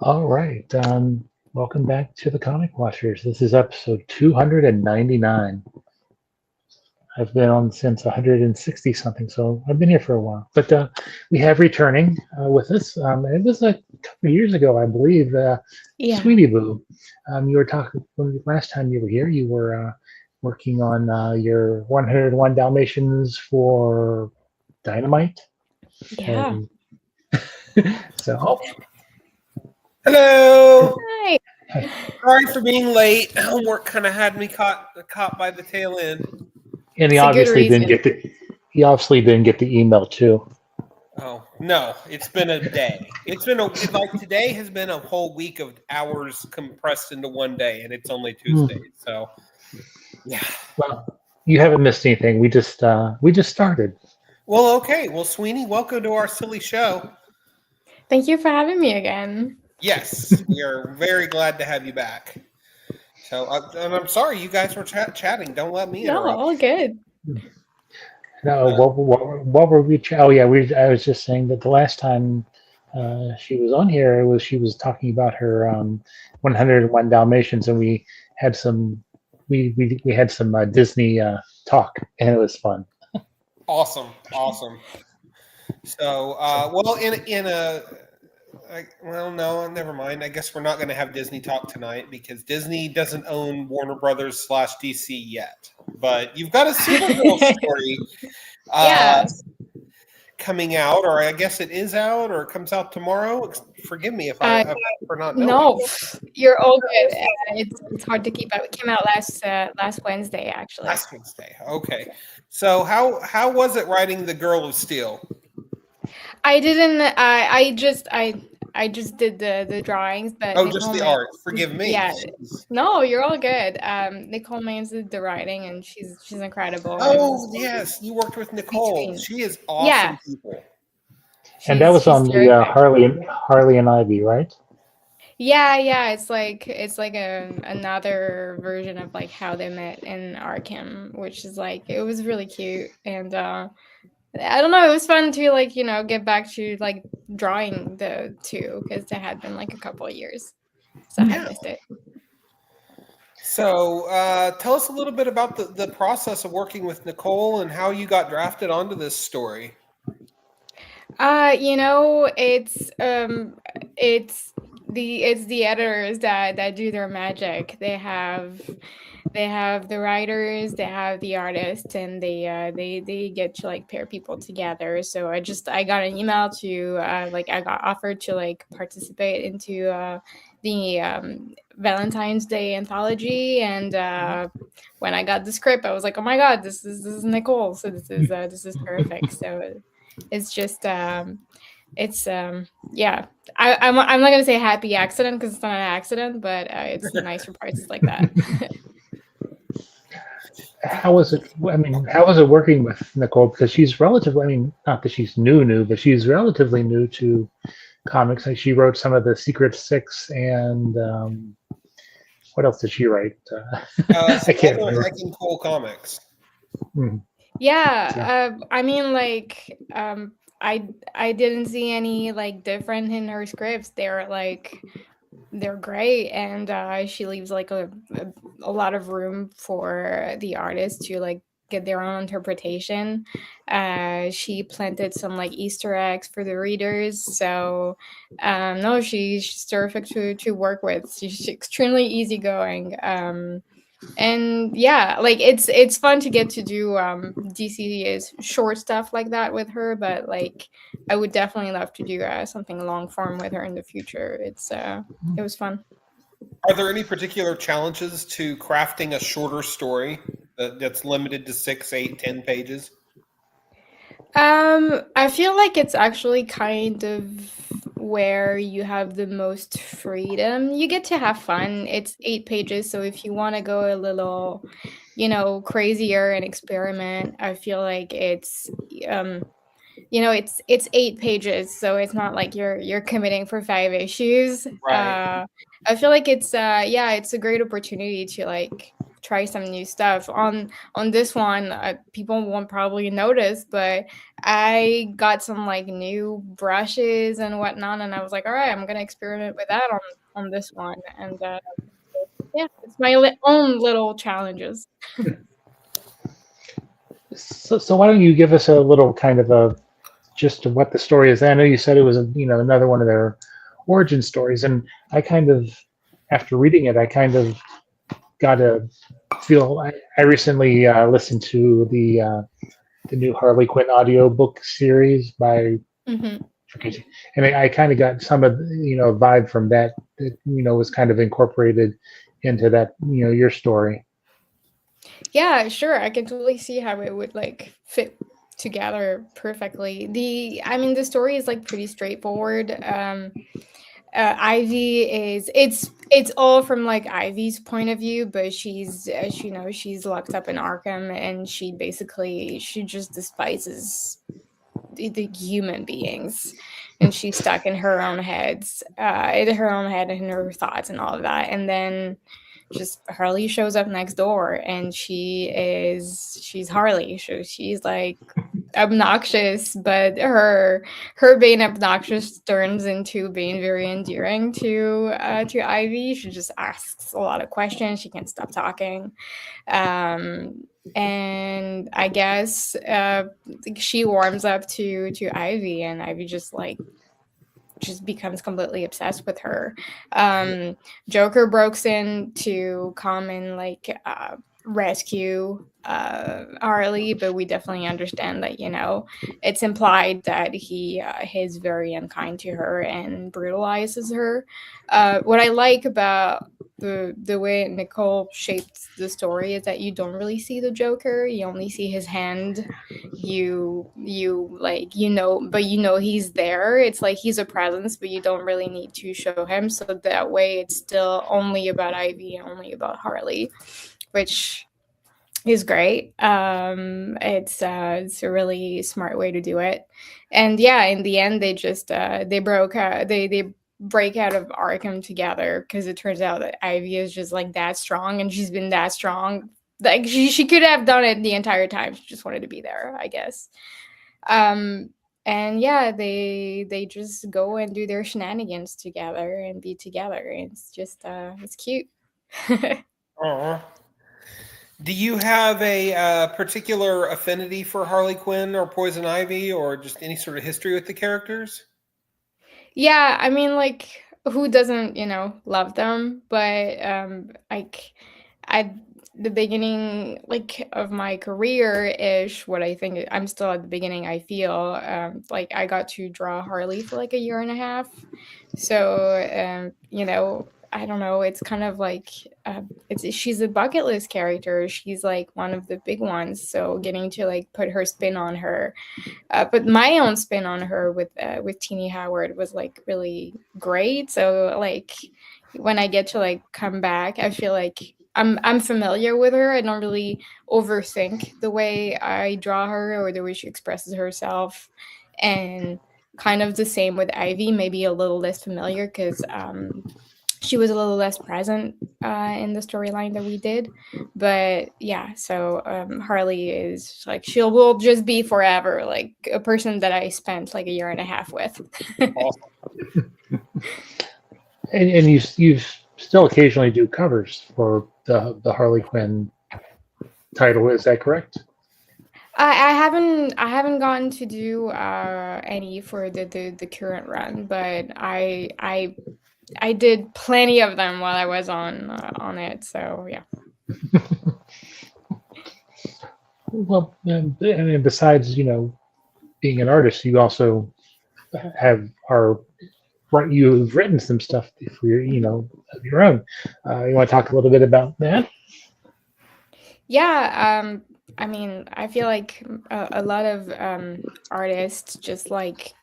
All right. Welcome back to the Comic Watchers. This is episode 299. I've been on since 160 something, so I've been here for a while. But we have returning with us. It was a couple of years ago, I believe. Yeah. Sweetie Boo, you were talking last time you were here. You were working on your 101 Dalmatians for Dynamite, Yeah. and so Hello. Hi. Sorry for being late. Homework kind of had me caught by the tail end. and It's a good reason. he obviously didn't get the email too. Oh no, it's been a day. It's been like today has been a whole week of hours compressed into one day, and it's only Hmm. Tuesday. So yeah. Well, you haven't missed anything. We just started. Well, okay. Well, Sweeney, welcome to our silly show. Thank you for having me again. Yes, we are very glad to have you back. So, and I'm sorry you guys were chatting. Don't let me No, interrupt. all good. No, Uh, what were we? Oh yeah, I was just saying that the last time she was on here, she was talking about her 101 Dalmatians, and we had some we had some Disney talk, and it was fun. awesome. So, well, well, no, never mind. I guess we're not going to have Disney talk tonight because Disney doesn't own Warner Brothers / DC yet. But you've got a Supergirl story uh, Yeah. coming out, or I guess it is out, or it comes out tomorrow. Forgive me Uh, for not knowing. no, you're all good. It's hard to keep up. It came out last Wednesday, actually. Last Wednesday. Okay. So how was it writing the Girl of Steel? I didn't. I just did the drawings, but Oh, just Nicole the Mann. art. Forgive me. Yeah. No, you're all good. Nicole Mann did the writing, and she's incredible. And Oh yes, you worked with Nicole. between, She is yeah, awesome people. And that was she's on the terrific. Harley and Ivy, right? Yeah. It's like another version of like how they met in Arkham, which is like it was really cute, and I don't know, it was fun to like get back to like drawing the two because they had been like a couple of years, so I had Yeah. missed it. So tell us a little bit about the process of working with Nicole and how you got drafted onto this story. It's the editors that do their magic. They have the writers, they have the artists, and they get to like pair people together. So I got an email to like I got offered to like participate into the Valentine's Day anthology, and when I got the script, I was like, oh my god, this is Nicole. So this is perfect. So it's just it's yeah. I'm not gonna say happy accident because it's not an accident, but it's nice surprises like that. How was it? I mean, how was it working with Nicole? Because she's relatively, I mean, not that she's new, but she's relatively new to comics. Like she wrote some of the Secret Six, and what else did she write? I Some can't other remember. Hacking Cool comics. Mhm. So, Yeah, I mean, like, I didn't see any like different in her scripts. They're great, and she leaves like a lot of room for the artist to like get their own interpretation. She planted some like Easter eggs for the readers, so no, she's terrific to work with. She's extremely easygoing. And yeah, like it's fun to get to do DC's short stuff like that with her, but like I would definitely love to do something long form with her in the future. It was fun. Are there any particular challenges to crafting a shorter story that's limited to 6, 8, 10 pages? I feel like it's actually kind of where you have the most freedom. You get to have fun. It's 8 pages, so if you want to go a little, crazier and experiment, I feel like um it's 8 pages, so it's not like you're committing for 5 issues. Right. I feel like it's yeah, it's a great opportunity to like try some new stuff. On this one, people won't probably notice, but I got some like new brushes and whatnot, and I was like, all right, I'm gonna experiment with that on this one, and yeah, it's my own little challenges. So why don't you give us a little kind of a just of what the story is? I know you said it was another one of their origin stories, and I kind of after reading it, I kind of got a feel. I recently listened to the new Harley Quinn audiobook series by Hmm. and I kind of got some of vibe from that was kind of incorporated into that your story. Yeah, sure. I can totally see how it would like fit together perfectly. I mean, the story is like pretty straightforward. Ivy it's all from like Ivy's point of view, but she's as you know she's locked up in Arkham, and she just despises the human beings, and she's stuck in her own head and her thoughts and all of that, and then just Harley shows up next door, and she's Harley, so she's like obnoxious, but her being obnoxious turns into being very endearing to Ivy. She just asks a lot of questions, she can't stop talking. And I guess she warms up to Ivy, and Ivy just becomes completely obsessed with her. Joker breaks in to come and like rescue Harley, but we definitely understand that it's implied that he's very unkind to her and brutalizes her. What I like about the way Nicole shaped the story is that you don't really see the Joker. You only see his hand. You like but he's there. It's like he's a presence, but you don't really need to show him. So that way, it's still only about Ivy and only about Harley, which is great. It's a really smart way to do it. And yeah, in the end, they just they break out of Arkham together, because it turns out that Ivy is just like that strong, and she's been that strong. Like she could have done it the entire time. She just wanted to be there, I guess. Um, and yeah, they just go and do their shenanigans together and be together. It's just it's cute. Aw. Do you have a particular affinity for Harley Quinn or Poison Ivy, or just any sort of history with the characters? Yeah, I mean, like, who doesn't, love them? But like, at the beginning, like, of my career ish, what I think I'm still at the beginning. I feel like I got to draw Harley for like a year and a half, so I don't know. It's kind of like she's a bucket list character. She's like one of the big ones. So getting to like put her spin on her, but my own spin on her with Teeny Howard was like really great. So like when I get to like come back, I feel like I'm familiar with her. I don't really overthink the way I draw her or the way she expresses herself, and kind of the same with Ivy. Maybe a little less familiar because she was a little less present in the storyline that we did. But yeah, so Harley is like, she will just be forever like a person that I spent like a year and a half with. Awesome. And you still occasionally do covers for the Harley Quinn title. Is that correct? I haven't gotten to do any for the current run, but I did plenty of them while I was on it. So yeah. Well, I mean, besides being an artist, you also are right. You've written some stuff for your of your own. You want to talk a little bit about that? Yeah, I mean, I feel like a lot of artists just like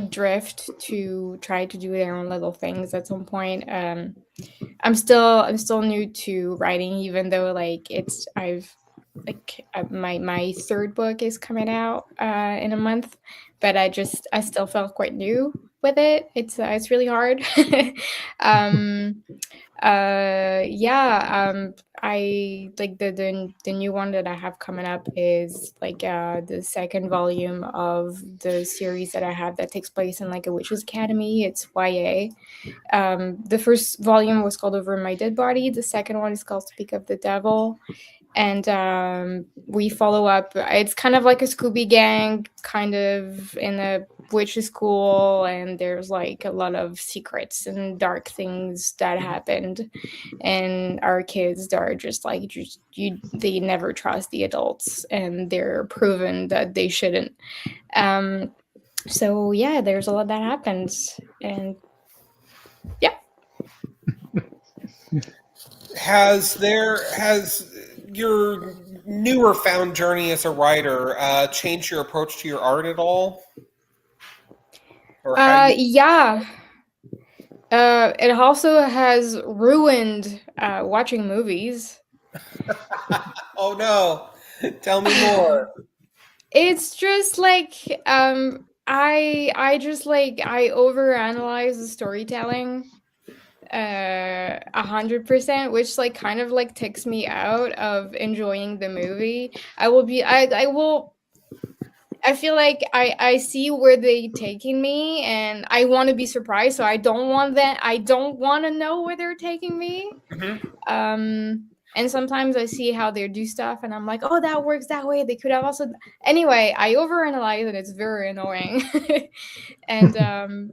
drift to try to do their own little things at some point. I'm still new to writing, even though like my third book is coming out in a month, but I still felt quite new. with it. It's really hard. um, yeah. I like the new one that I have coming up is like the second volume of the series that I have that takes place in like a witch's academy. It's YA. The first volume was called Over My Dead Body. The second one is called Speak of the Devil. And we follow up. It's kind of like a Scooby Gang, kind of in a witch's school, and there's like a lot of secrets and dark things that happened. And our kids are just like they never trust the adults, and they're proven that they shouldn't. So yeah, there's a lot that happens, and yeah. Has your newer found journey as a writer changed your approach to your art at all? Or Yeah. It also has ruined watching movies. Oh no! Tell me more. It's just like I just like I overanalyze the storytelling 100%, which like kind of like takes me out of enjoying the movie. I feel like I see where they taking me, and I want to be surprised, so I don't want that. I don't want to know where they're taking me. And sometimes I see how they do stuff, and I'm like, oh, that works that way. They could have also. Anyway, I overanalyze, and it's very annoying. And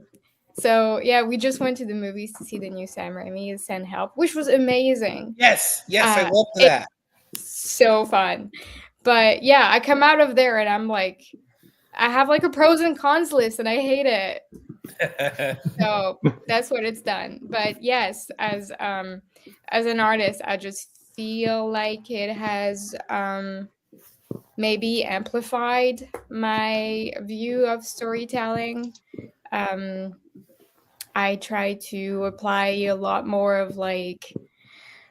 so yeah, we just went to the movies to see the new Sam Raimi's Send Help, which was amazing. Yes, I loved that. So fun. But yeah, I come out of there and I'm like, I have like a pros and cons list, and I hate it. So that's what it's done. But yes, as an artist, I just feel like it has maybe amplified my view of storytelling. I try to apply a lot more of like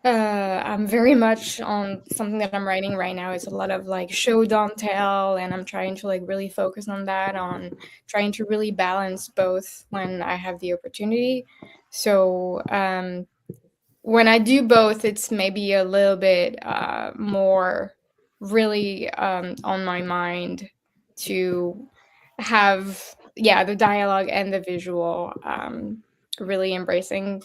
I'm very much on something that I'm writing right now. It's a lot of like show don't tell, and I'm trying to like really focus on that, on trying to really balance both when I have the opportunity. So when I do both, it's maybe a little bit more really on my mind to have the dialogue and the visual really embracing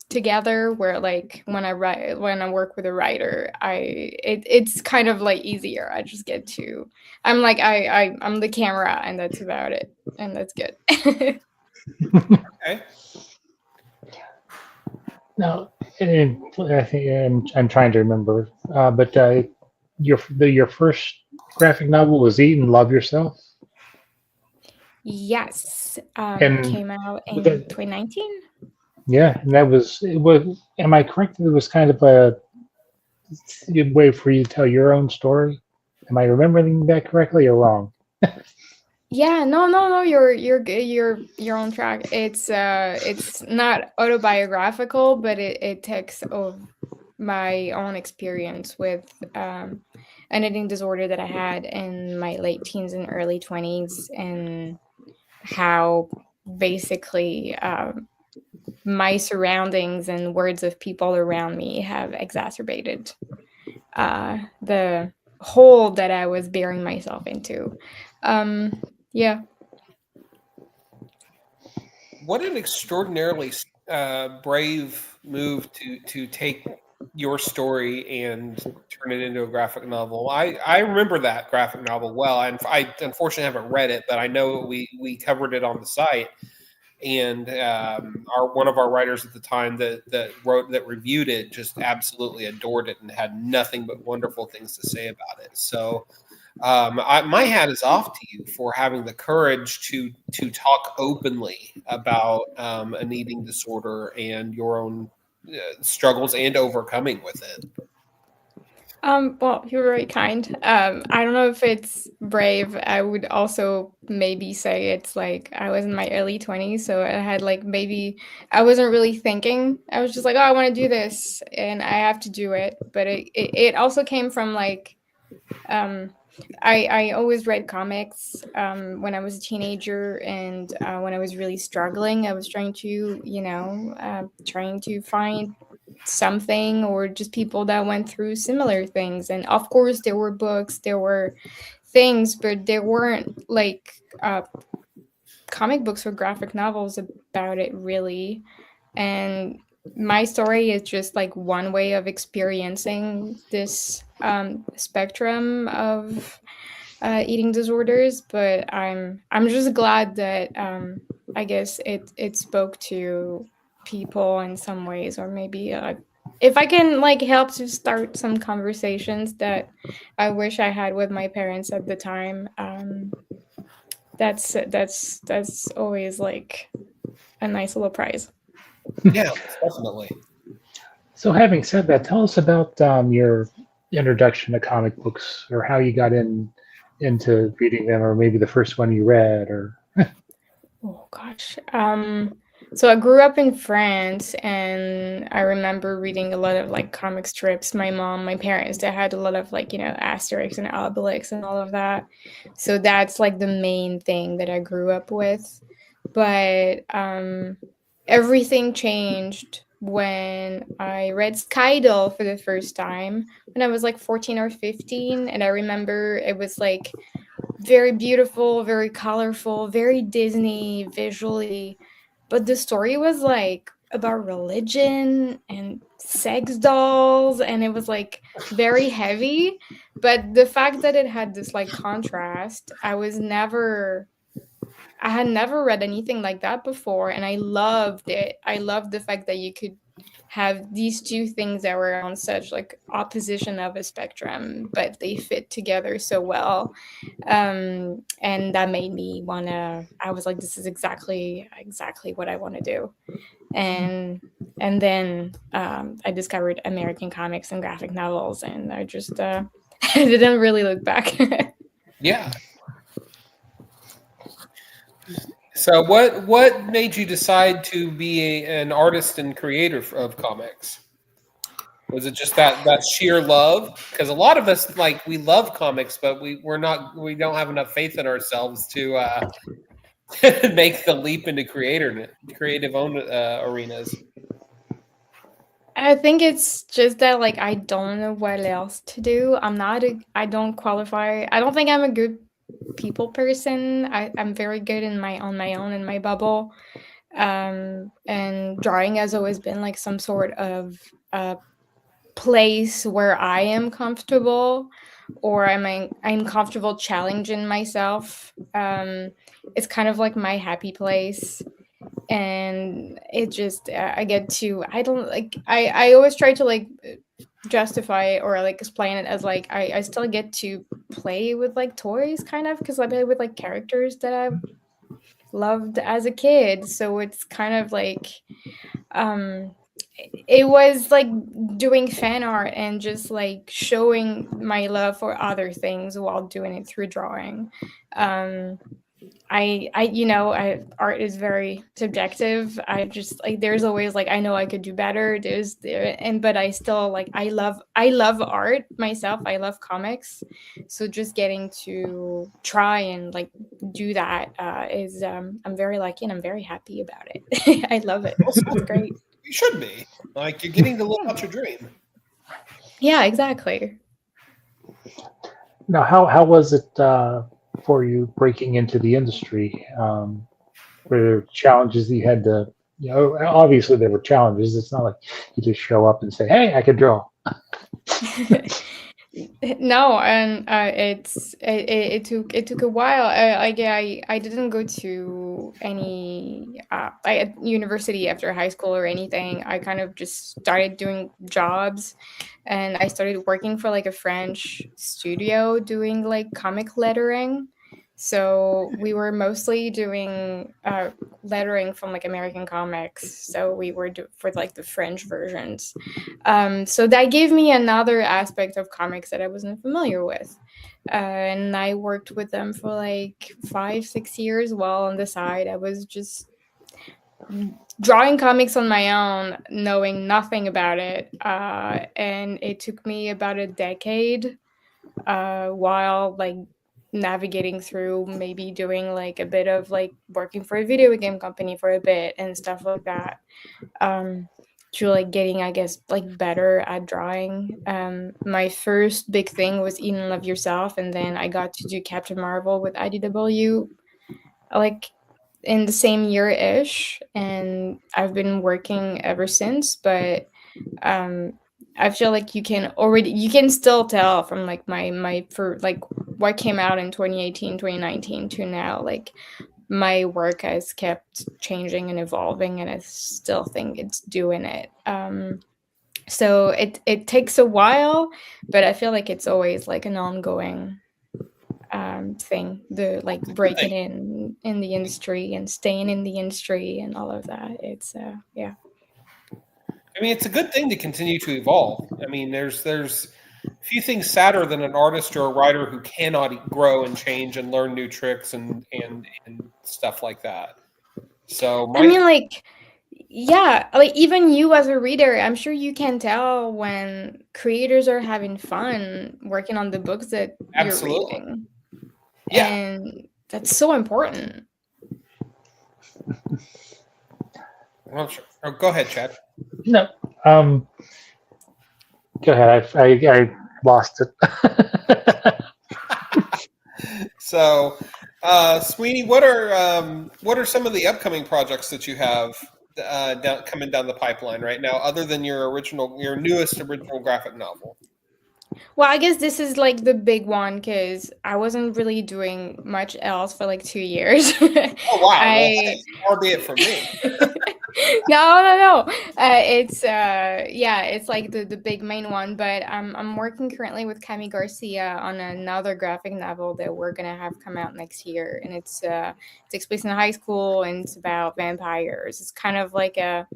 together, where like when I work with a writer, it's kind of like easier. I just get to I'm like I'm the camera, and that's about it, and that's good. Okay. Now, I think I'm trying to remember, but your first graphic novel was Eat and Love Yourself, Yes, and came out in that, 2019. yeah, and that was it was. Am I correct? It was kind of a way for you to tell your own story. Am I remembering that correctly or wrong? Yeah, no, you're good. You're on track. It's not autobiographical, but it takes of my own experience with an eating disorder that I had in my late teens and early 20s, and how basically my surroundings and words of people around me have exacerbated the hole that I was bearing myself into. Yeah. What an extraordinarily brave move to take your story and turn it into a graphic novel. I remember that graphic novel well, and I unfortunately haven't read it, but I know we covered it on the site. And one of our writers at the time that reviewed it just absolutely adored it and had nothing but wonderful things to say about it. So my hat is off to you for having the courage to talk openly about an eating disorder and your own struggles and overcoming with it. Well, you're very kind. I don't know if it's brave. I would also maybe say it's like I was in my early 20s, so I had like maybe I wasn't really thinking. I was just like, oh, I want to do this, and I have to do it. But it also came from like I always read comics when I was a teenager, and when I was really struggling, I was trying to, trying to find something or just people that went through similar things. And of course, there were books, there were things, but there weren't like comic books or graphic novels about it really. And my story is just like one way of experiencing this spectrum of eating disorders, but I'm just glad that I guess it spoke to people in some ways, or maybe if I can like help to start some conversations that I wish I had with my parents at the time. That's always like a nice little prize. Yeah, definitely. So, having said that, tell us about your introduction to comic books, or how you got into reading them, or maybe the first one you read, or Oh gosh. So I grew up in France, and I remember reading a lot of like comic strips. My mom, my parents, they had a lot of like, Asterix and Obelix and all of that. So that's like the main thing that I grew up with. But everything changed when I read Skydal for the first time when I was like 14 or 15. And I remember it was like very beautiful, very colorful, very Disney visually. But the story was like about religion and sex dolls, and it was like very heavy. But the fact that it had this like contrast, I had never read anything like that before, and I loved it. I loved the fact that you could have these two things that were on such like opposition of a spectrum, but they fit together so well. And that made me wanna. I was like, this is exactly what I want to do. And and then I discovered American comics and graphic novels, and I just I didn't really look back. Yeah. So, what made you decide to be an artist and creator of comics? Was it just that sheer love? Because a lot of us like we love comics, but we don't have enough faith in ourselves to make the leap into creative own arenas. I think it's just that like I don't know what else to do. I don't qualify. I don't think I'm a good people person. I'm very good on my own in my bubble. And drawing has always been like some sort of place where I am comfortable, or I'm comfortable challenging myself. It's kind of like my happy place, and it just I get to I don't like I always try to like justify or like explain it as like I still get to play with like toys kind of, because I play with like characters that I loved as a kid, so it's kind of like um it was like doing fan art and just like showing my love for other things while doing it through drawing. um art is very subjective. I just like there's always like I know I could do better. There's there and but I still like I love art myself. I love comics, so just getting to try and like do that is I'm very lucky and I'm very happy about it. I love it. Well, It's great. you should be like you're getting to live out your dream. Yeah, exactly. now how was it for you breaking into the industry? Were there challenges that you had to? Obviously there were challenges. It's not like you just show up and say, "Hey, I can draw." No, and it took a while. I didn't go to any university after high school or anything. I kind of just started doing jobs, and I started working for like a French studio doing like comic lettering. So we were mostly doing lettering from like American comics. So we were for like the French versions. So that gave me another aspect of comics that I wasn't familiar with. And I worked with them for like 5, 6 years while on the side I was just drawing comics on my own, knowing nothing about it. And it took me about a decade while like navigating through maybe doing like a bit of like working for a video game company for a bit and stuff like that. To like getting, I guess, like better at drawing. My first big thing was Eat and Love Yourself, and then I got to do Captain Marvel with IDW like in the same year-ish, and I've been working ever since. But I feel like you can still tell from like my for like what came out in 2018, 2019 to now, like my work has kept changing and evolving, and I still think it's doing it. So it takes a while, but I feel like it's always like an ongoing thing. The like breaking in the industry and staying in the industry and all of that. It's yeah. I mean, it's a good thing to continue to evolve. I mean, there's few things sadder than an artist or a writer who cannot grow and change and learn new tricks and stuff like that. So I mean, like, yeah, like even you as a reader, I'm sure you can tell when creators are having fun working on the books that you're reading. Yeah. And that's so important. Well, sure. Oh, go ahead, Chad. No. Go ahead. I lost it. So, Sweeny, what are some of the upcoming projects that you have coming down the pipeline right now, other than your newest original graphic novel? Well, I guess this is like the big one because I wasn't really doing much else for like 2 years. Oh wow! Far be it from me. No. It's it's like the big main one. But I'm working currently with Cami Garcia on another graphic novel that we're gonna have come out next year, and it takes place in high school and it's about vampires. It's kind of like it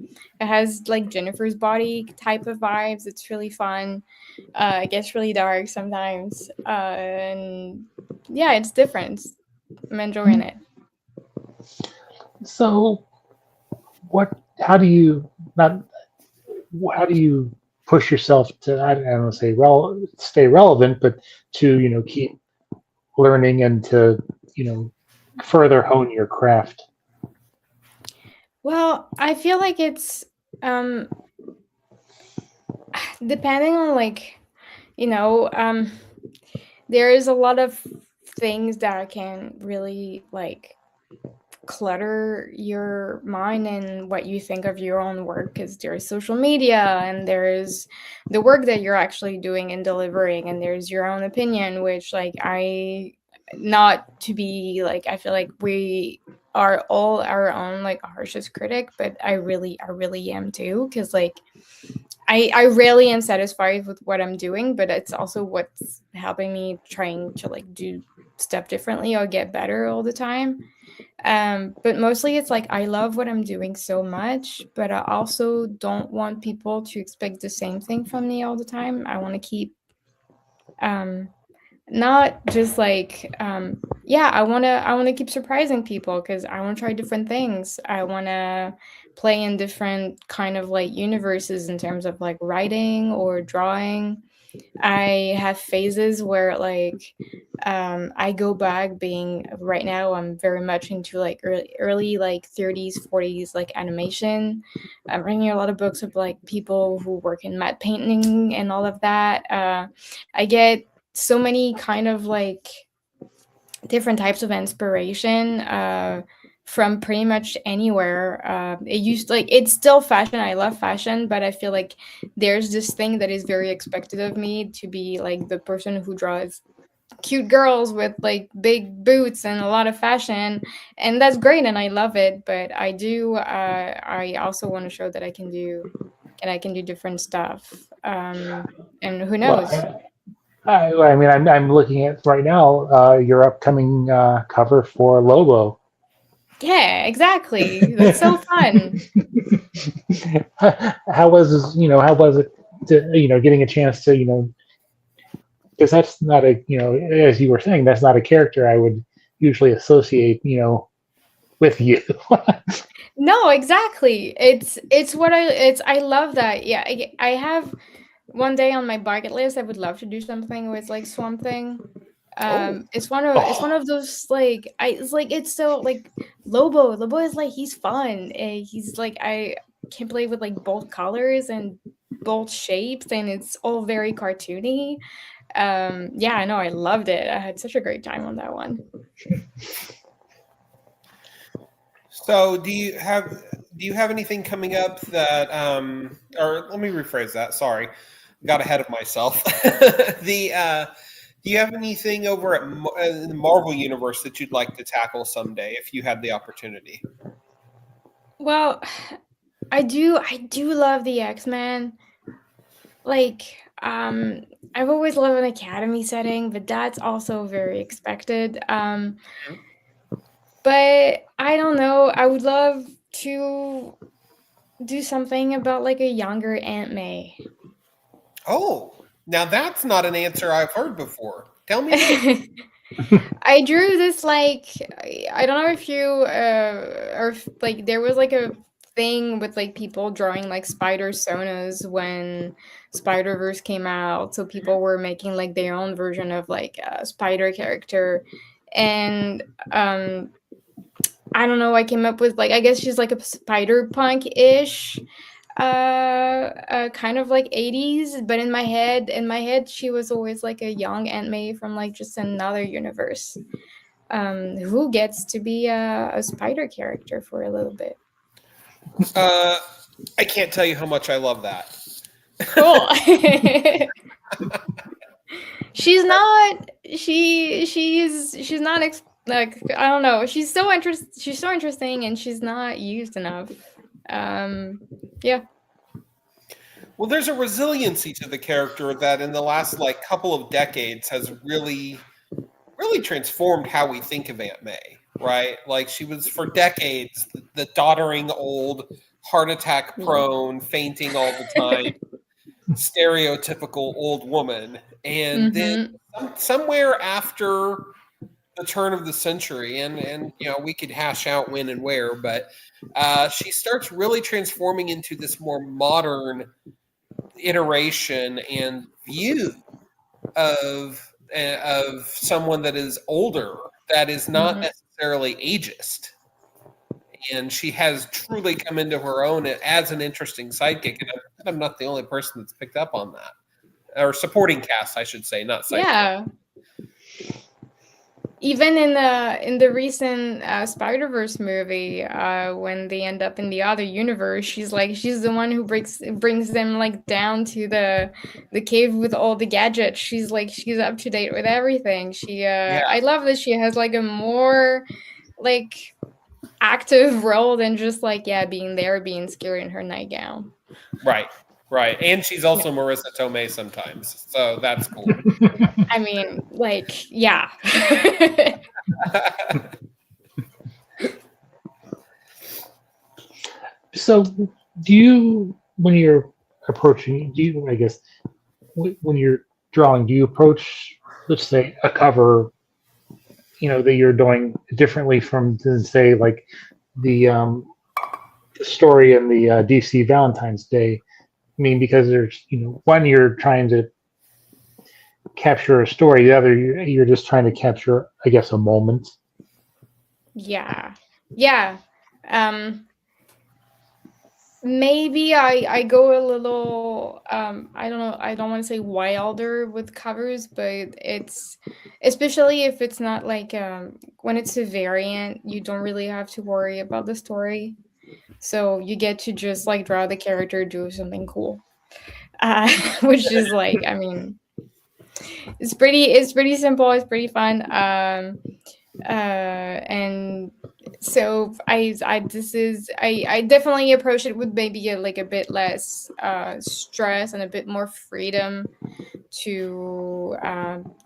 has like Jennifer's Body type of vibes. It's really fun. It gets really dark sometimes, and yeah, it's different. I'm enjoying it. So, how do you push yourself to, I don't want to say stay relevant, but to keep learning and to further hone your craft? Well, I feel like it's depending on like there is a lot of things that can really like clutter your mind and what you think of your own work, because there's social media and there's the work that you're actually doing and delivering, and there's your own opinion, which like not to be like, I feel like we are all our own like harshest critic, but I really am too, because like I rarely am satisfied with what I'm doing, but it's also what's helping me trying to like do stuff differently or get better all the time. But mostly it's like I love what I'm doing so much, but I also don't want people to expect the same thing from me all the time. I want to keep not just like I want to keep surprising people, because I want to try different things. I want to play in different kind of like universes in terms of like writing or drawing. I have phases where like I go back being, right now I'm very much into like early like 30s 40s like animation. I'm reading a lot of books of like people who work in matte painting and all of that. I get so many kind of like different types of inspiration from pretty much anywhere. It's still fashion. I love fashion, but I feel like there's this thing that is very expected of me to be like the person who draws cute girls with like big boots and a lot of fashion, and that's great and I love it, but I also want to show that I can do different stuff, and who knows. I mean, I'm looking at right now your upcoming cover for Lobo. Yeah, exactly. That's so fun. How was it to, getting a chance to, because that's not as you were saying, that's not a character I would usually associate, with you. No, exactly. It's what I love that. Yeah, I have one day on my bucket list, I would love to do something with like Swamp Thing. Oh, It's one of those like it's so like Lobo. Lobo is like he's fun. He's like I can play with like both colors and both shapes, and it's all very cartoony. Yeah, I know, I loved it. I had such a great time on that one. so do you have anything coming up that or let me rephrase that. Sorry, got ahead of myself. Do you have anything over at the Marvel universe that you'd like to tackle someday if you had the opportunity? Well, I do love the X-Men. Like, I've always loved an academy setting, but that's also very expected. But I don't know. I would love to do something about like a younger Aunt May. Oh, now that's not an answer I've heard before. Tell me more. I drew this like I don't know if you or if, like there was like a thing with like people drawing like spider sonas when Spider Verse came out, so people were making like their own version of like a spider character, and I don't know. I came up with like I guess she's like a spider punk ish kind of like 80s, but in my head she was always like a young Aunt May from like just another universe, who gets to be a spider character for a little bit. Uh, I can't tell you how much I love that. Cool. She's not like I don't know, she's so interesting, and she's not used enough. Yeah. Well, there's a resiliency to the character that in the last like couple of decades has really transformed how we think of Aunt May, right? Like she was for decades the doddering old heart attack prone, fainting all the time, stereotypical old woman. And then somewhere after the turn of the century, and you know, we could hash out when and where, but she starts really transforming into this more modern iteration and view of someone that is older, that is not necessarily ageist, and she has truly come into her own as an interesting sidekick. And I'm not the only person that's picked up on that, or supporting cast, I should say, not sidekick. Yeah. Even in the recent Spider-Verse movie, when they end up in the other universe, she's the one who brings them like down to the cave with all the gadgets. She's up to date with everything. I love that she has like a more like active role than just like being there, being scared in her nightgown. Right, and she's also Marissa Tomei sometimes, so that's cool. I mean, like, yeah. So, do you, when you're approaching, I guess, when you're drawing, do you approach, let's say, a cover, that you're doing differently from, say, like the story in the DC Valentine's Day? I mean, because there's, one, you're trying to capture a story, the other, you're just trying to capture, I guess, a moment. Yeah. Maybe I go a little I don't know, I don't want to say wilder with covers, but it's especially if it's not like when it's a variant, you don't really have to worry about the story, so you get to just like draw the character, do something cool, which is like, I mean, it's pretty simple, it's pretty fun, and so I definitely approach it with maybe a bit less stress and a bit more freedom to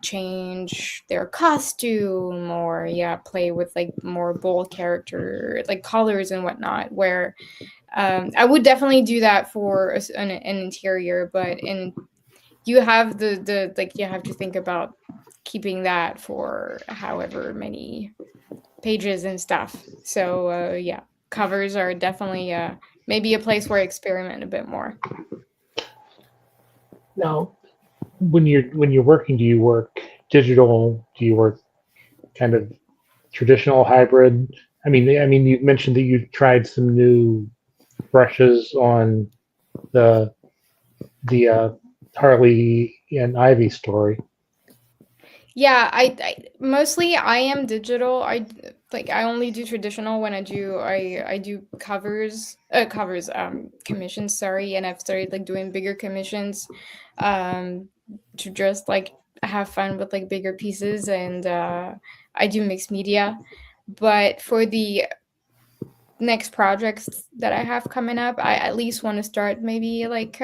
change their costume, or play with like more bold character like colors and whatnot, where I would definitely do that for an interior, but you have the like, you have to think about keeping that for however many pages and stuff. So covers are definitely maybe a place where I experiment a bit more. Now, when you're working, do you work digital? Do you work kind of traditional hybrid? I mean, you mentioned that you tried some new brushes on the the Harley and Ivy story. Yeah, I mostly I am digital. I only do traditional when I do covers commissions, sorry, and I've started like doing bigger commissions um to just like have fun with like bigger pieces, and I do mixed media. But for the next projects that I have coming up, I at least want to start maybe like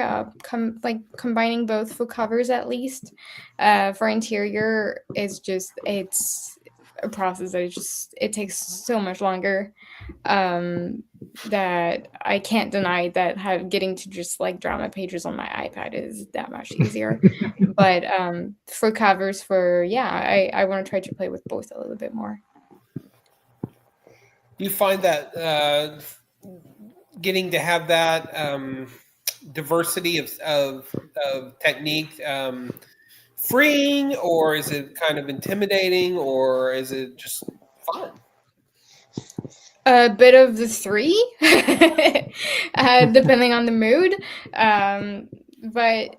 combining both for covers at least. For interior, it's a process that it takes so much longer. Um, that I can't deny that getting to just like draw my pages on my iPad is that much easier. But for covers, for yeah, I want to try to play with both a little bit more. Do you find that getting to have that diversity of technique freeing, or is it kind of intimidating, or is it just fun? A bit of the three, depending on the mood. But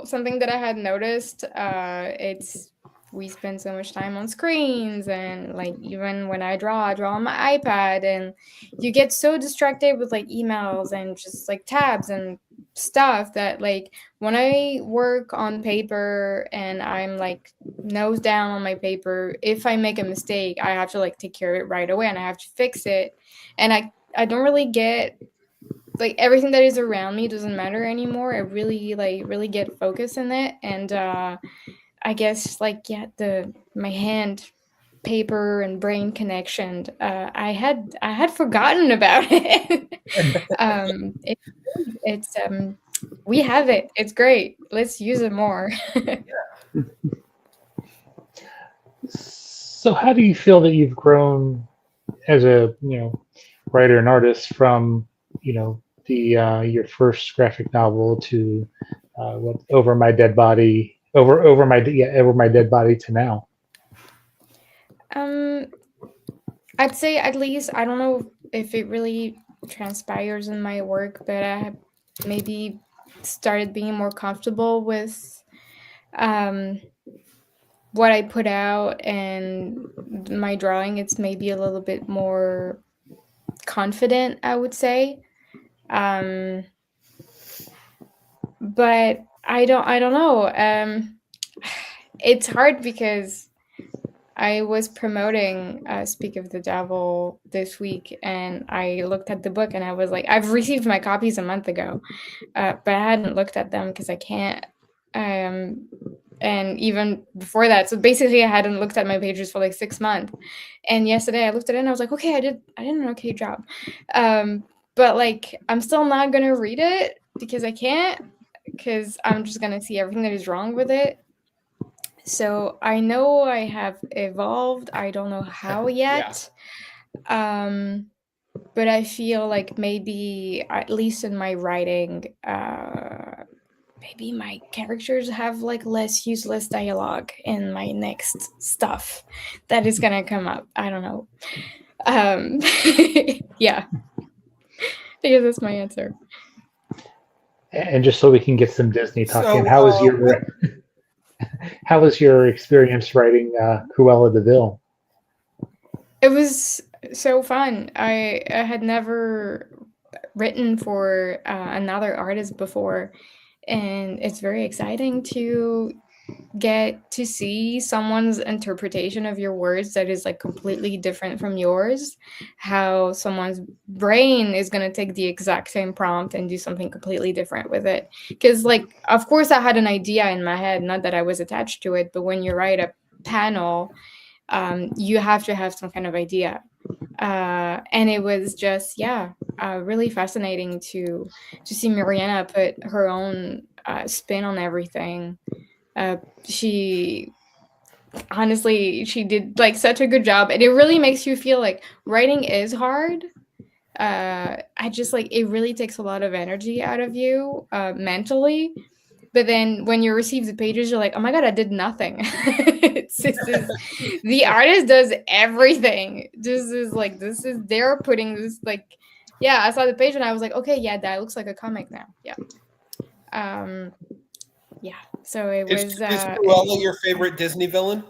something that I had noticed, it's we spend so much time on screens, and like even when I draw on my iPad, and you get so distracted with like emails and just like tabs and stuff that like when I work on paper and I'm like nose down on my paper, if I make a mistake, I have to like take care of it right away and I have to fix it. And I don't really get like everything that is around me doesn't matter anymore. I really get focused in it. And I guess like yeah, the my hand paper and brain connection, I had forgotten about it. It it's we have it. It's great. Let's use it more. So, how do you feel that you've grown as a writer and artist from the your first graphic novel to what over my dead body over my dead body to now? Um, I'd say at least I don't know if it really transpires in my work, but I have maybe started being more comfortable with um, what I put out and my drawing. It's maybe a little bit more confident, I would say. Um, but I don't know. It's hard because I was promoting Speak of the Devil this week, and I looked at the book and I was like, I've received my copies a month ago, but I hadn't looked at them because I can't. Um, and even before that, so basically, I hadn't looked at my pages for like 6 months. And yesterday, I looked at it and I was like, okay, I did an okay job. Um, but like, I'm still not gonna read it because I can't, because I'm just gonna see everything that is wrong with it. So I know I have evolved. I don't know how Yeah. yet. Um, but I feel like maybe, at least in my writing, maybe my characters have like less useless dialogue in my next stuff that is gonna come up. I don't know. Um, yeah, I guess that's my answer. And just so we can get some Disney talk in, So, how was your experience writing Cruella de Vil? It was so fun. I had never written for another artist before, and it's very exciting to get to see someone's interpretation of your words that is like completely different from yours, how someone's brain is going to take the exact same prompt and do something completely different with it. Because like of course I had an idea in my head, not that I was attached to it, but when you write a panel, you have to have some kind of idea. And it was just really fascinating to see Mariana put her own spin on everything. She honestly, she did like such a good job, and it really makes you feel like writing is hard. I just like it really takes a lot of energy out of you mentally, But then when you receive the pages, you're like, oh my god, I did nothing. The artist does everything. They're putting this like, yeah. I saw the page and I was like, okay, yeah, that looks like a comic now. Yeah. Yeah. So it was. Is Cruella your favorite Disney villain?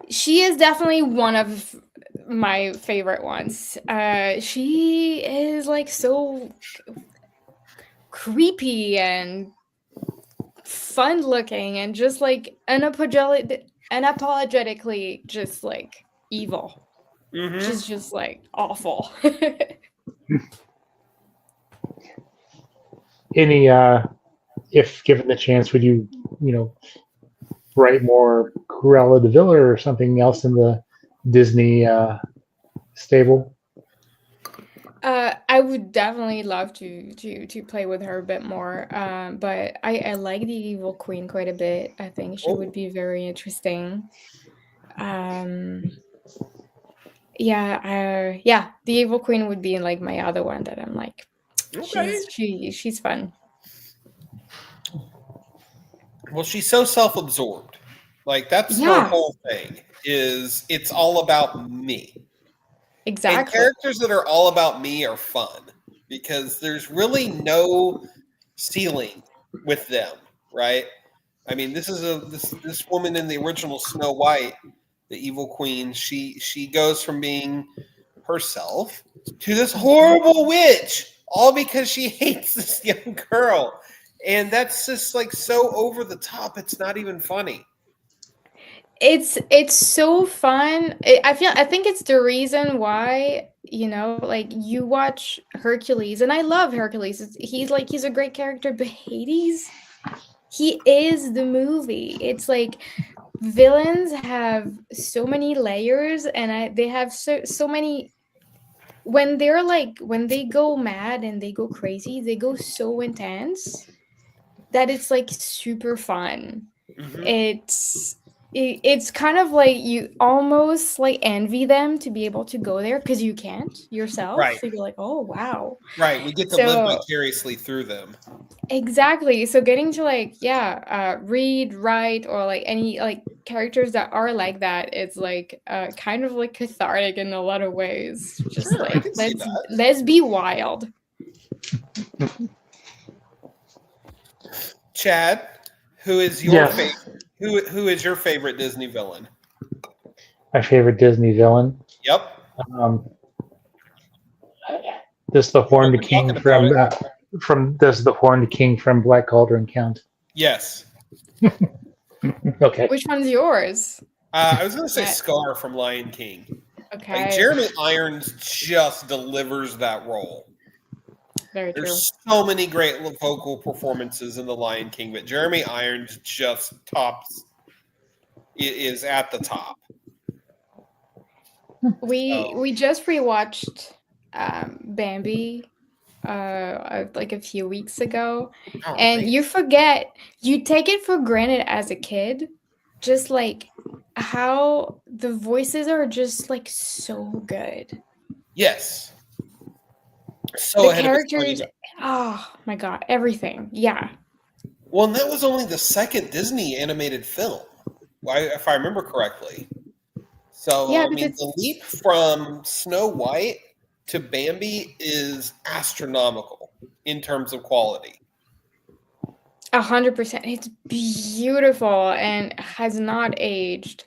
She is definitely one of my favorite ones. She is like so creepy and fun looking and just like unapologetically just like evil. Mm-hmm. She's just like awful. Any, if given the chance, would you, write more Cruella de Vil or something else in the Disney stable? I would definitely love to play with her a bit more. But I like the Evil Queen quite a bit. I think she would be very interesting. Yeah, the Evil Queen would be like my other one that I'm like, Okay. she's fun. Well, she's so self-absorbed. Like that's her whole thing. Is it's all about me. Exactly. And characters that are all about me are fun because there's really no ceiling with them, right? I mean, this is this woman in the original Snow White, the evil queen. She goes from being herself to this horrible witch, all because she hates this young girl, and that's just like so over the top. It's not even funny. It's so fun. I think it's the reason why, like you watch Hercules, and I love Hercules. He's a great character, but Hades, he is the movie. It's like villains have so many layers, and they have so many. When they go mad and they go crazy, they go so intense that it's like super fun. Mm-hmm. It's kind of like you almost like envy them to be able to go there because you can't yourself. Right. So you're like, oh wow. Right. We get to live vicariously through them. Exactly. So getting to read, write, or like any like characters that are like that, it's like kind of like cathartic in a lot of ways. Just Sure, like let's be wild. Chad, who is your favorite? Who is your favorite Disney villain? My favorite Disney villain. Yep. Does the Horned King does the Horned King from Black Cauldron count? Yes. Okay. Which one's yours? I was going to say Scar from Lion King. Okay. Like Jeremy Irons just delivers that role. Very true. There's so many great vocal performances in The Lion King, but Jeremy Irons just is at the top. We just rewatched Bambi like a few weeks ago, and you take it for granted as a kid, just like how the voices are just like so good. Yes. So the characters, oh my god, everything. Yeah. Well, and that was only the second Disney animated film, if I remember correctly. So, yeah, I mean, the leap from Snow White to Bambi is astronomical in terms of quality. 100%. It's beautiful and has not aged.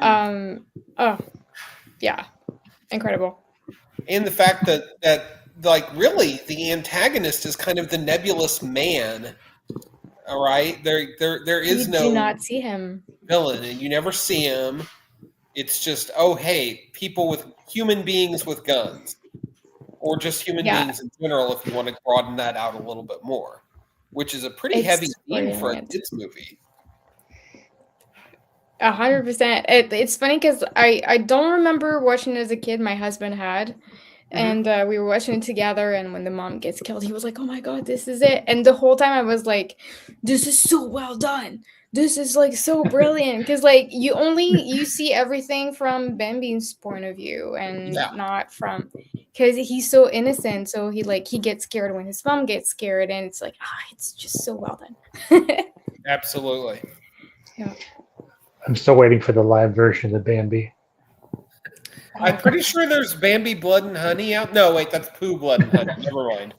Oh, yeah. Incredible. And the fact that like really the antagonist is kind of the nebulous man. All right, there is no. You do not see him. Villain, and you never see him. It's just human beings with guns, or just human beings in general. If you want to broaden that out a little bit more, which is a pretty heavy theme for a kids movie. 100%. It's funny because I don't remember watching it as a kid. My husband had. And we were watching it together, and when the mom gets killed, he was like, "Oh my god, this is it!" And the whole time I was like, "This is so well done. This is like so brilliant." Because like you see everything from Bambi's point of view, and not from, because he's so innocent. So he gets scared when his mom gets scared, and it's like, it's just so well done. Absolutely. Yeah. I'm still waiting for the live version of Bambi. I'm pretty sure there's Bambi Blood and Honey out. No, wait, that's Pooh Blood and Honey. Never mind.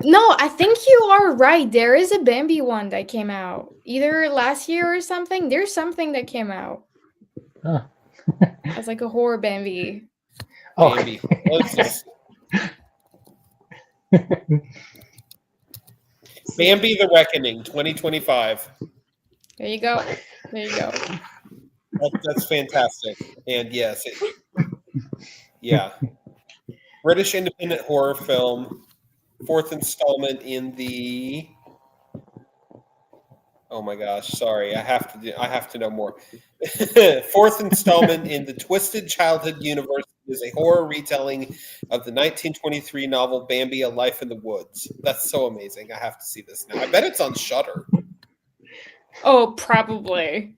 No, I think you are right. There is a Bambi one that came out either last year or something. There's something that came out. Huh. As like a horror Bambi. Bambi. Bambi the Reckoning, 2025. There you go. There you go. That's fantastic. And yes, yeah. British independent horror film, fourth installment in the. Oh my gosh! Sorry, I have to know more. Fourth installment in the Twisted Childhood universe is a horror retelling of the 1923 novel Bambi: A Life in the Woods. That's so amazing! I have to see this now. I bet it's on Shudder. Oh, probably.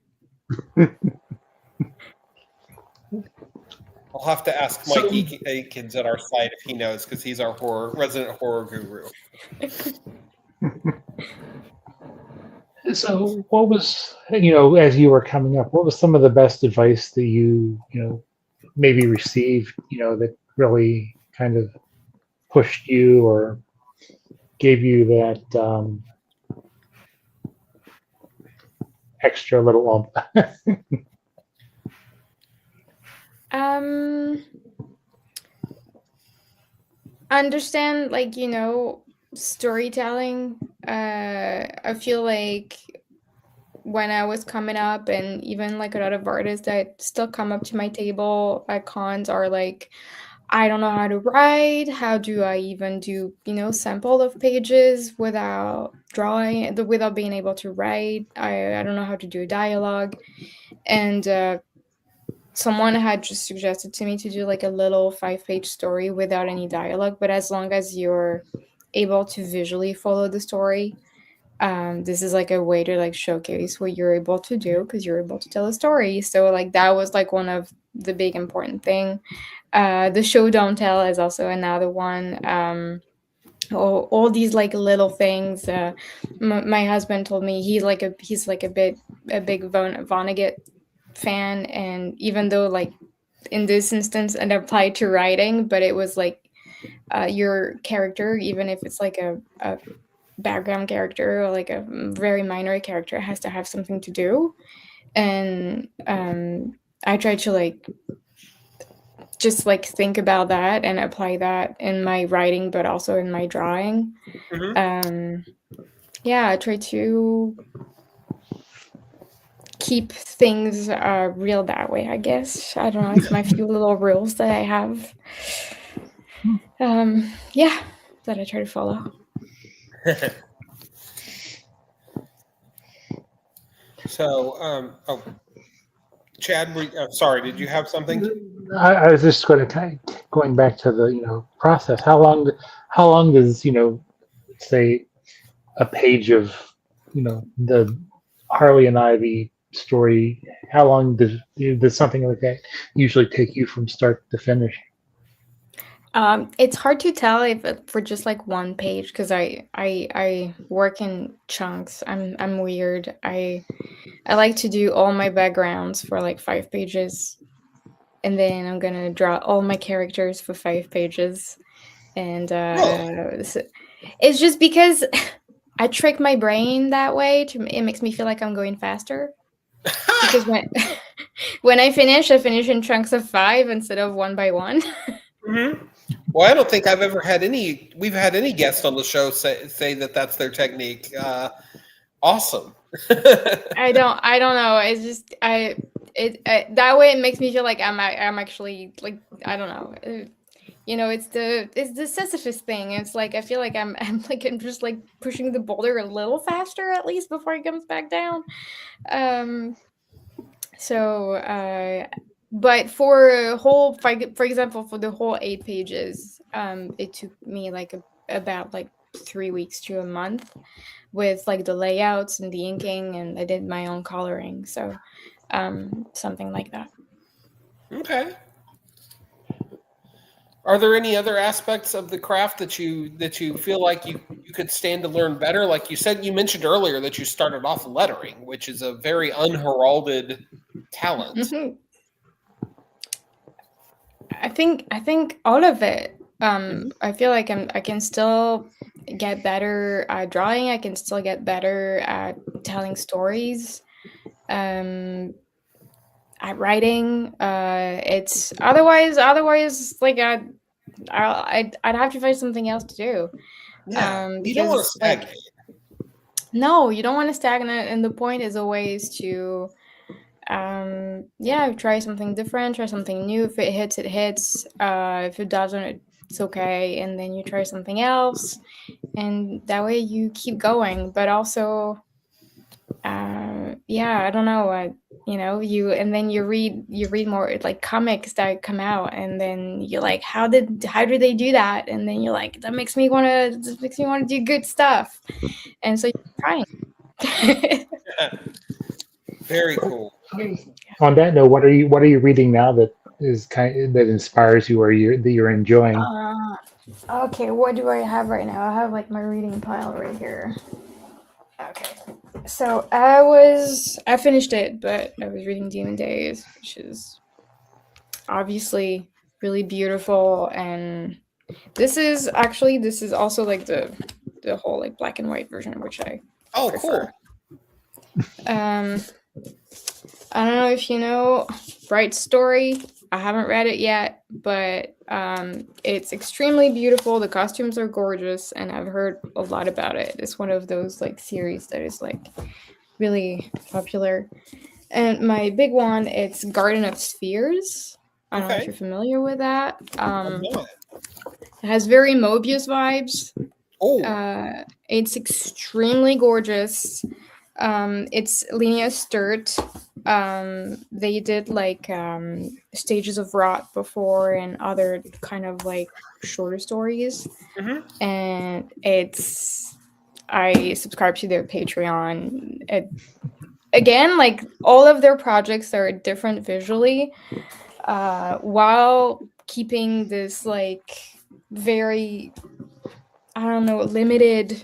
I'll have to ask Mike Eakins at our site if he knows, because he's our resident horror guru. So what was, as you were coming up, what was some of the best advice that you maybe received, that really kind of pushed you or gave you that extra little oomph? Understand, storytelling. I feel like when I was coming up, and even like a lot of artists that still come up to my table at cons are like, I don't know how to write. How do I even do, sample of pages without drawing, without being able to write? I don't know how to do a dialogue. And someone had just suggested to me to do like a little 5-page story without any dialogue, but as long as you're able to visually follow the story, this is like a way to like showcase what you're able to do, because you're able to tell a story. So like that was like one of the big important thing. The show don't tell is also another one. All these like little things. My husband told me he's a big Vonnegut fan, and even though like in this instance it applied to writing, but it was like your character, even if it's like a background character or like a very minor character, has to have something to do. And I try to like just like think about that and apply that in my writing, but also in my drawing. I try to keep things real that way, I guess. I don't know, it's my few little rules that I have. That I try to follow. So, Chad, sorry, did you have something? I was just going back to the process. How long does say a page of the Harley and Ivy story? How long does something like that usually take you from start to finish? It's hard to tell if for just like one page, because I work in chunks. I'm weird. I like to do all my backgrounds for like 5 pages, and then I'm gonna draw all my characters for 5 pages, and it's just because I trick my brain that way. It makes me feel like I'm going faster, because when I finish in chunks of 5 instead of one by one. Mm-hmm. Well, I don't think I've ever had we've had any guests on the show say that that's their technique. Awesome. I don't know. It's just that way it makes me feel like I'm actually like, I don't know. It's the Sisyphus thing. It's like I feel like I'm just like pushing the boulder a little faster at least before it comes back down. but for a whole, for example, for the whole 8 pages, it took me like about like 3 weeks to a month with like the layouts and the inking, and I did my own coloring. So something like that. Okay. Are there any other aspects of the craft that you feel like you could stand to learn better? Like you said, you mentioned earlier that you started off lettering, which is a very unheralded talent. I think all of it. I feel like I can still get better at drawing. I can still get better at telling stories. At writing. It's otherwise like I'd have to find something else to do. Yeah, you don't want to Because like stagnate. no, you don't want to stagnate, and the point is always to yeah, try something different, try something new. If it hits, it hits. If it doesn't, it's okay, and then you try something else, and that way you keep going. But also yeah, I don't know, you know, and then you read more like comics that come out, and then you're like, how did they do that? And then you're like, that makes me want to do good stuff, and so you're trying. Very cool. On that note, what are you reading now that is that inspires you or that you're enjoying? Okay, what do I have right now? I have like my reading pile right here. Okay. So I finished it, but I was reading Demon Days, which is obviously really beautiful, and this is also like the whole like black and white version, which I prefer. Cool. I don't know if you know Bright Story. I haven't read it yet, but it's extremely beautiful. The costumes are gorgeous, and I've heard a lot about it. It's one of those like series that is like really popular. And my big one, it's Garden of Spheres. I don't know if you're familiar with that. It has very Mobius vibes. It's extremely gorgeous. It's Linnea Sturt. They did like Stages of Rot before and other kind of like shorter stories. And I subscribe to their Patreon. Again, like all of their projects are different visually, while keeping this like very, I don't know, limited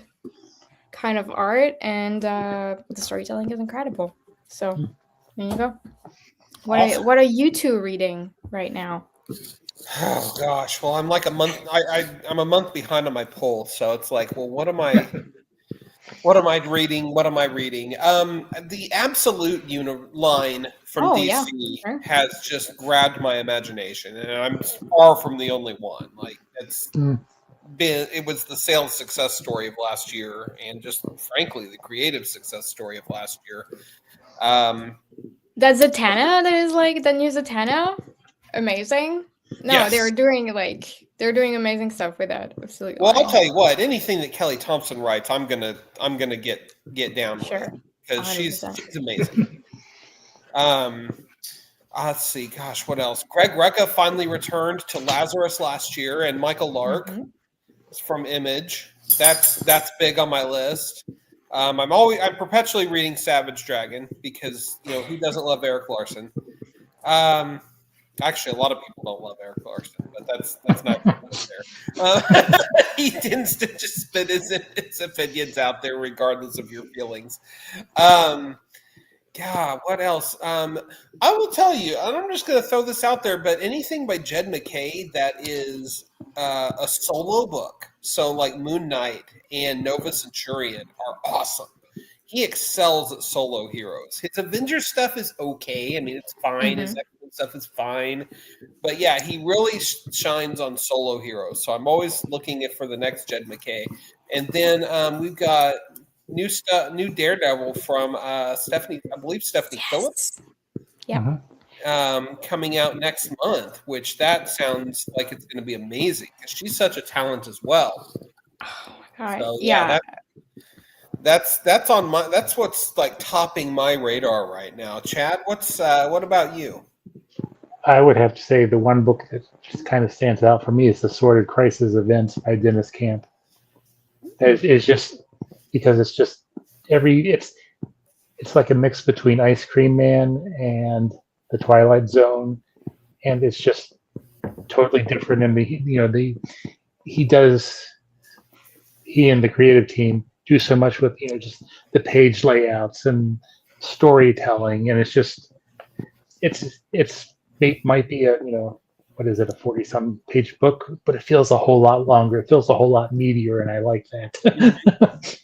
kind of art, and the storytelling is incredible. So there you go. What are you two reading right now? Oh gosh, well I'm like a month. I'm a month behind on my poll, so it's like, well, what am I? What am I reading? What am I reading? The Absolute line from DC has just grabbed my imagination, and I'm far from the only one. Like it was the sales success story of last year, and just frankly the creative success story of last year. That's Zatanna. That is like the new Zatanna. Amazing. No, yes. they're doing amazing stuff with that. Absolutely. Well, I'll tell you what. Anything that Kelly Thompson writes, I'm gonna get down with, because she's amazing. Let's see. Gosh, what else? Greg Rucka finally returned to Lazarus last year, and Michael Lark from Image. That's big on my list. I'm perpetually reading Savage Dragon, because who doesn't love Eric Larson? Actually, a lot of people don't love Eric Larson, but that's not fair. He tends to just spit his opinions out there, regardless of your feelings. God, what else? I will tell you, and I'm just going to throw this out there, but anything by Jed McKay that is a solo book, so like Moon Knight and Nova Centurion, are awesome. He excels at solo heroes. His Avengers stuff is okay. I mean, it's fine. His X-Men stuff is fine. But yeah, he really shines on solo heroes. So I'm always looking for the next Jed McKay. And then we've got new Daredevil from Stephanie Phillips. Yeah. Coming out next month, which that sounds like it's going to be amazing, because she's such a talent as well. Oh my God. So yeah. That's on my. That's what's like topping my radar right now. Chad, what about you? I would have to say the one book that just kind of stands out for me is The Sordid Crisis Events by Dennis Camp. It's just because it's just it's like a mix between Ice Cream Man and The Twilight Zone, and it's just totally different. And he and the creative team do so much with just the page layouts and storytelling, and it might be a what is it, a 40-some page book, but it feels a whole lot longer. It feels a whole lot meatier, and I like that.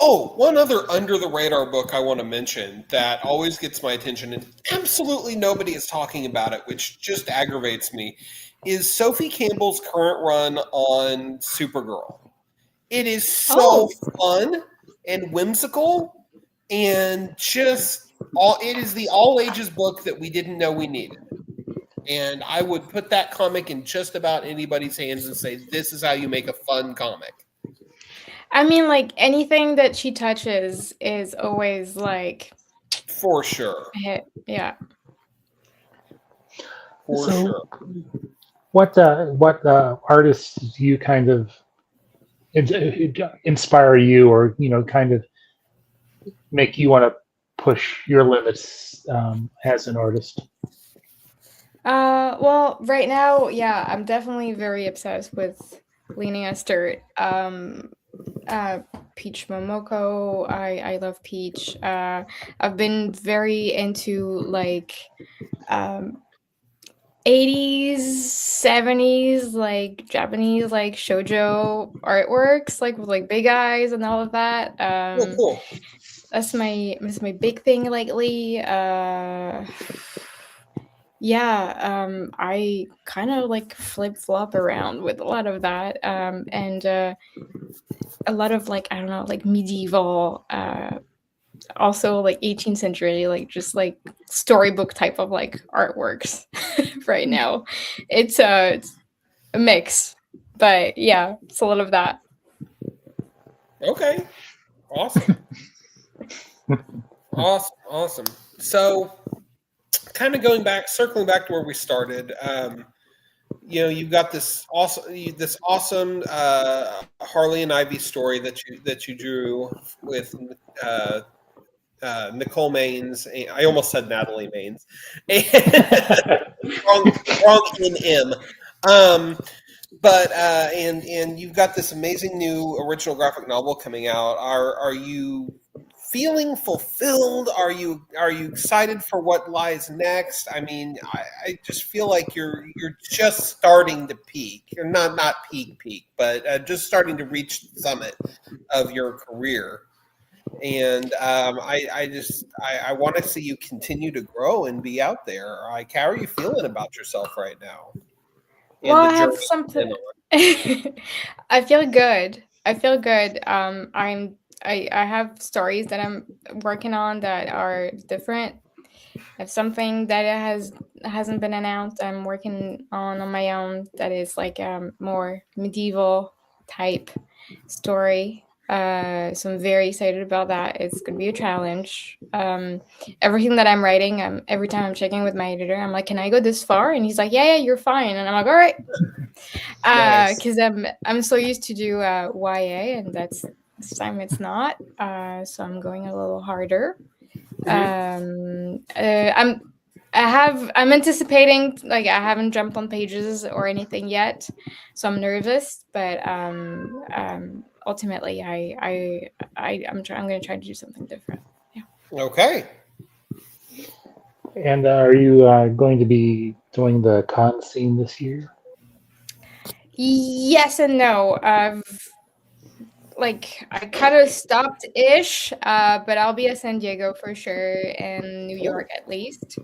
Oh, one other under the radar book I want to mention that always gets my attention, and absolutely nobody is talking about it, which just aggravates me, is Sophie Campbell's current run on Supergirl. It is so fun and whimsical, and it is the all ages book that we didn't know we needed. And I would put that comic in just about anybody's hands and say, this is how you make a fun comic. I mean, like, anything that she touches is always like for sure. A hit. Yeah. For sure. What artists do you kind of inspire you, or kind of make you want to push your limits as an artist? Well, right now, yeah, I'm definitely very obsessed with Lena Esther. Peach Momoko. I love Peach. I've been very into like 80s, 70s, like Japanese like shoujo artworks, like with like big eyes and all of that. Cool. That's my big thing lately. Yeah, I kind of like flip-flop around with a lot of that, and a lot of like, I don't know, like medieval, also like 18th century, like just like storybook type of like artworks right now. It's a mix, but yeah, it's a lot of that. Okay, awesome. Awesome. So, kind of circling back to where we started. You've got this awesome Harley and Ivy story that you drew with Nicole Maines. I almost said Natalie Maines. wrong in M. But you've got this amazing new original graphic novel coming out. Are you feeling fulfilled? Are you excited for what lies next? I mean, I just feel like you're just starting to peak. You're not peak, but just starting to reach the summit of your career. And I want to see you continue to grow and be out there. How are you feeling about yourself right now? Well, I have something. I feel good. I have stories that I'm working on that are different. I have something that hasn't been announced. I'm working on my own that is like a more medieval type story. So I'm very excited about that. It's going to be a challenge. Everything that I'm writing, every time I'm checking with my editor, I'm like, can I go this far? And he's like, yeah, you're fine. And I'm like, all right. Because I'm so used to do YA, and this time it's not. So I'm going a little harder. I'm anticipating, like, I haven't jumped on pages or anything yet, so I'm nervous, but ultimately I'm going to try to do something different. Yeah. Okay. And are you going to be doing the con scene this year? Yes and no. I kind of stopped ish, but I'll be at San Diego for sure, and New York at least.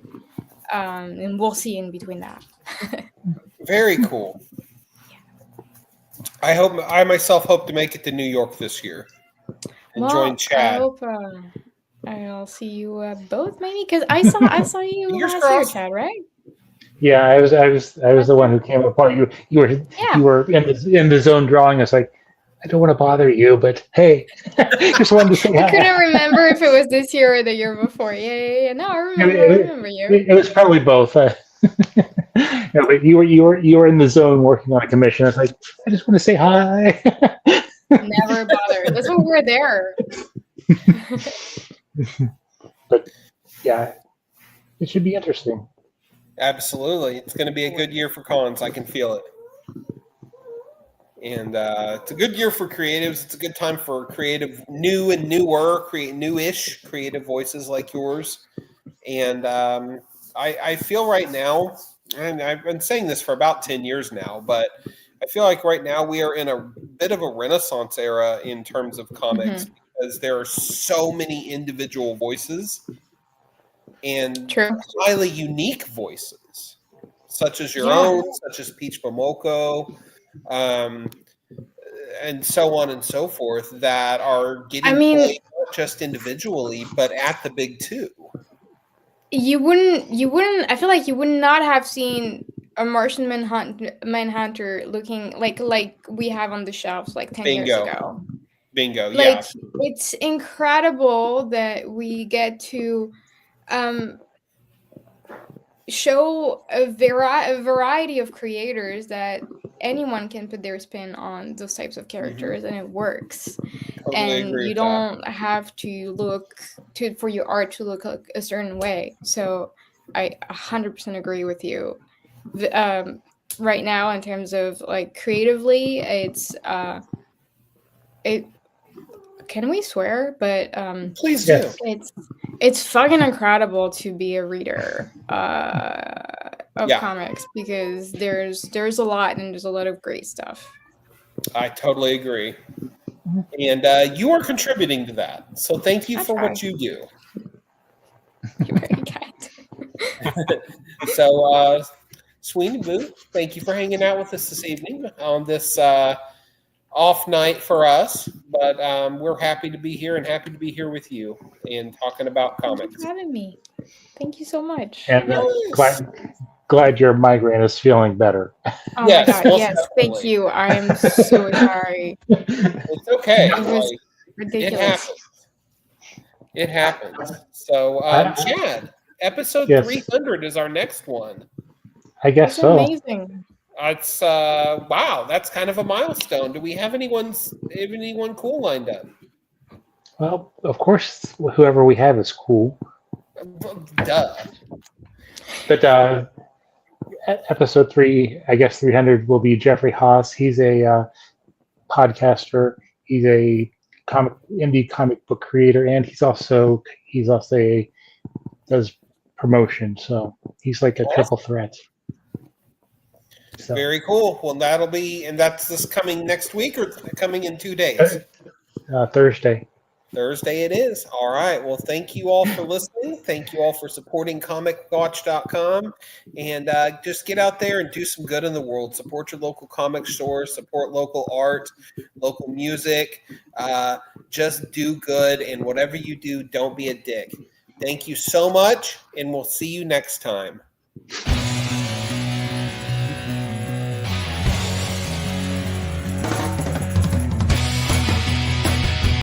And we'll see in between that. Very cool. I myself hope to make it to New York this year and join Chad. I hope I'll see you both, maybe, because I saw you last year, Chad, right? Yeah, I was the one who came upon you. You were in the zone drawing. I was like, I don't want to bother you, but hey, just wanted to say hi. I couldn't remember if it was this year or the year before. Yeah. No, I remember you. It was probably both. No, but you were in the zone working on a commission. I was like, I just want to say hi. Never bother. That's why we're there. But yeah, it should be interesting. Absolutely. It's going to be a good year for cons. I can feel it. And it's a good year for creatives. It's a good time for creative, new and newer, newish creative voices like yours. And I feel right now, and I've been saying this for about 10 years now, but I feel like right now we are in a bit of a renaissance era in terms of comics because there are so many individual voices and highly unique voices, such as your own, such as Peach Momoko, and so on and so forth, that are getting played not just individually, but at the big two. You wouldn't. I feel like you would not have seen a Martian Manhunter looking like we have on the shelves like 10 years ago. Bingo. Like, it's incredible that we get to show a variety of creators that anyone can put their spin on those types of characters, and it works. And you don't have to look for your art to look a certain way. So I 100% agree with you. Right now, in terms of like creatively, it's can we swear? But please do. It's fucking incredible to be a reader of comics, because there's a lot, and there's a lot of great stuff. I totally agree. And you are contributing to that. So thank you for what you do. You're very kind. So, Sweeny Boo, thank you for hanging out with us this evening on this off night for us. But we're happy to be here and happy to be here with you and talking about comics. Thank you for having me. Thank you so much. And glad your migraine is feeling better. Oh my God, yes, thank you. I am so sorry. It's okay. It was ridiculous. It happens. So, Chad, episode 300 is our next one. I guess so. Amazing. It's wow, that's kind of a milestone. Do we have anyone cool lined up? Well, of course, whoever we have is cool. Duh. But episode 3, I guess 300 will be Jeffrey Haas. He's a podcaster. He's a indie comic book creator, and he's also does promotion. So he's like a triple threat. So. Very cool. Well, that's this coming next week or coming in 2 days? Thursday. Thursday it is. All right. Well, thank you all for listening. Thank you all for supporting comicwatch.com. And just get out there and do some good in the world. Support your local comic stores. Support local art, local music. Just do good. And whatever you do, don't be a dick. Thank you so much. And we'll see you next time.